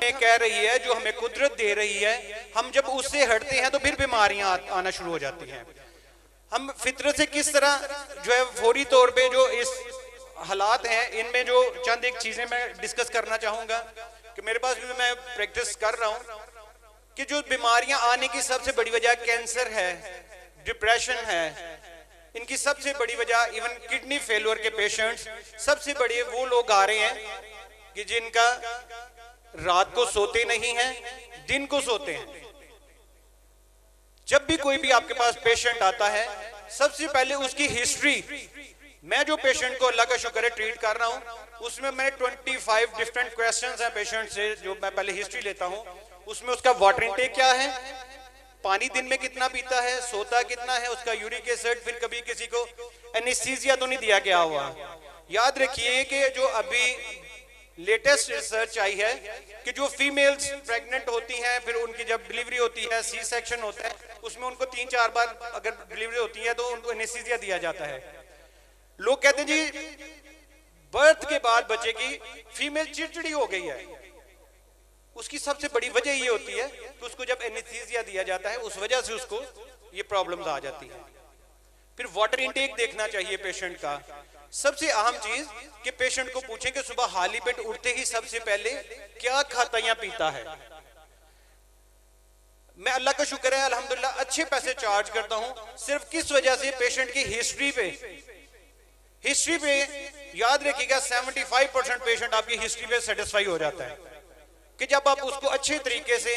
हमें कह रही है, जो हमें कुदरत दे रही है, हम जब उससे हटते हैं तो फिर बीमारियां आना शुरू हो जाती हैं। हम फितरत से किस तरह जो है फौरी तौर पे जो इस हालात हैं, इनमें जो चंद एक चीजें मैं डिस्कस करना चाहूंगा कि मेरे पास भी मैं प्रैक्टिस कर रहा हूं कि जो बीमारियां आने की सबसे बड़ी वजह कैंसर है, डिप्रेशन है, इनकी सबसे बड़ी वजह इवन किडनी फेलियर के पेशेंट्स सबसे बड़े वो लोग आ रहे हैं कि जिनका रात को सोते नहीं हैं, दिन को सोते हैं। जब भी कोई भी आपके पास पेशेंट आता है, सबसे पहले उसकी हिस्ट्री, मैं जो पेशेंट को अल्लाह का शुक्र है ट्रीट कर रहा हूं, उसमें मैं 25 डिफरेंट क्वेश्चंस हैं पेशेंट से, जो मैं पहले हिस्ट्री लेता हूं। उसमें उसका वाटर इनटेक क्या है, पानी दिन में कितना पीता है, सोता कितना है, उसका यूरिक एसिड, फिर कभी किसी को एनेस्थीसिया तो नहीं दिया गया हुआ। याद रखिए कि जो अभी लेटेस्ट रिसर्च आई है कि जो फीमेल्स प्रेग्नेंट होती हैं, फिर उनकी जब डिलीवरी होती है, सी सेक्शन होता है, उसमें उनको 3-4 बार अगर डिलीवरी होती है तो उनको एनेस्थीसिया दिया जाता है। लोग कहते हैं जी बर्थ के बाद बच्चे की फीमेल चिड़चिड़ी हो गई है। उसकी सबसे बड़ी वजह ये होती है कि उसको जब एनेस्थीसिया दिया जाता है, उस वजह से उसको ये प्रॉब्लम्स आ जाती है। फिर वाटर इनटेक देखना चाहिए पेशेंट का। सबसे अहम चीज कि पेशेंट को पूछें कि सुबह खाली पेट उठते ही सबसे पहले क्या खाता या पीता है। मैं अल्लाह का शुक्र है अल्हम्दुलिल्लाह अच्छे पैसे चार्ज करता हूं, सिर्फ किस वजह से, पेशेंट की हिस्ट्री पे याद रखिएगा 75% पेशेंट आपकी हिस्ट्री पे सेटिस्फाई हो जाता है कि जब आप उसको अच्छे तरीके से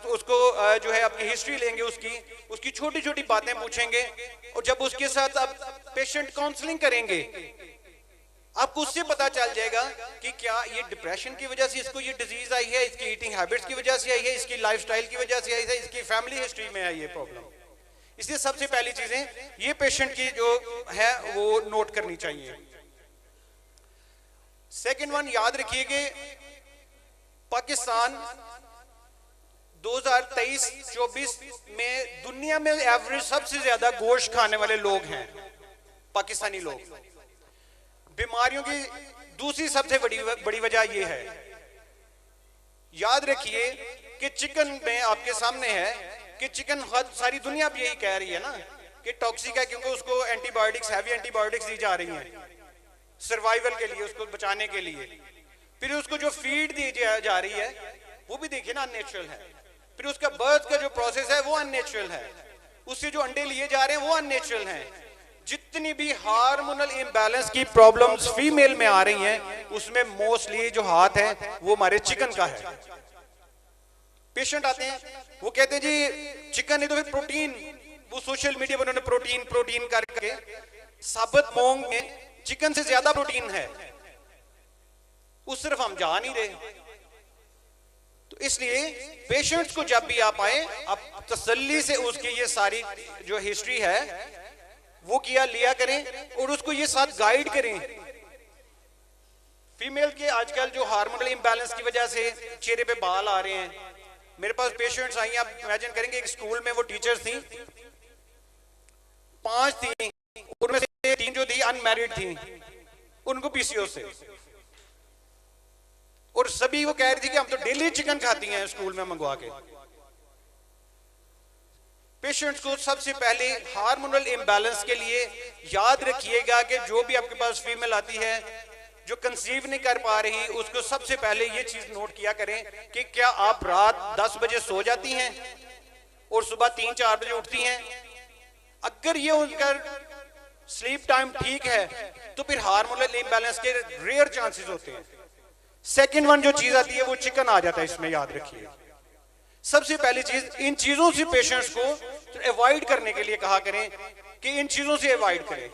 उसको जो है आपकी हिस्ट्री लेंगे, उसकी छोटी छोटी बातें पूछेंगे, और जब उसके साथ आप पेशेंट काउंसलिंग करेंगे, आपको उससे पता चल जाएगा कि क्या ये डिप्रेशन की वजह से इसको ये डिजीज आई है, इसकी ईटिंग हैबिट्स की वजह से आई है, इसकी लाइफस्टाइल की वजह से आई है, इसकी फैमिली हिस्ट्री में आई है प्रॉब्लम। इसलिए सबसे पहली चीजें ये पेशेंट की जो है वो नोट करनी चाहिए। सेकेंड वन, याद रखिए कि पाकिस्तान 2023-24 में दुनिया में एवरेज सबसे ज्यादा गोश्त खाने वाले लोग हैं पाकिस्तानी लोग। बीमारियों की दूसरी सबसे बड़ी वजह यह है, याद रखिए कि चिकन में आपके सामने है कि चिकन सारी दुनिया भी यही कह रही है ना कि टॉक्सिक है, क्योंकि उसको एंटीबायोटिक्स, हैवी एंटीबायोटिक्स दी जा रही हैं सर्वाइवल के लिए, उसको बचाने के लिए। फिर उसको जो फीड दी जा रही है वो भी देखिए ना अननेचुरल है। फिर उसका बर्थ का जो प्रोसेस है वो अननेचुरल है, उससे जो अंडे लिए जा रहे हैं वो अननेचुरल हैं। जितनी भी हार्मोनल इम्बैलेंस की प्रॉब्लम्स फीमेल में आ रही हैं, उसमें मोस्टली जो हाथ है वो हमारे चिकन का है। पेशेंट आते हैं, वो कहते हैं जी चिकन नहीं तो फिर प्रोटीन, वो सोशल मीडिया पर उन्होंने प्रोटीन करके साबुत मूंग में चिकन से ज्यादा प्रोटीन है, उस सिर्फ हम जा नहीं रहे। तो इसलिए पेशेंट्स को जब भी आप आए, आप तसल्ली से उसकी ये सारी जो हिस्ट्री है वो लिया करें और उसको ये साथ गाइड करें। फीमेल के आजकल जो हार्मोनल इम्बैलेंस की वजह से चेहरे पे बाल आ रहे हैं, मेरे पास पेशेंट्स आई, आप इमेजिन करेंगे एक स्कूल में वो टीचर्स थी, 5 थी, उनमें से 3 जो थी अनमैरिड थी, उनको पीसीओ से, और सभी वो कह रही थी कि हम तो डेली चिकन खाती हैं स्कूल में मंगवा के। पेशेंट्स को सबसे पहले हार्मोनल इम्बैलेंस के लिए याद रखिएगा कि जो भी आपके पास फीमेल आती है जो कंसीव नहीं कर पा रही, उसको सबसे पहले ये चीज नोट किया करें कि क्या आप रात 10 बजे सो जाती हैं और सुबह 3-4 बजे उठती हैं। अगर ये उनका स्लीप टाइम ठीक है तो फिर हार्मोनल इम्बैलेंस के रेयर चांसेस होते हैं। सेकेंड वन जो चीज आती है वो चिकन आ जाता है इसमें, याद रखिए। सबसे पहली चीज, इन चीजों से पेशेंट्स को अवॉइड करने के लिए कहा करें कि इन चीजों से अवॉइड करें।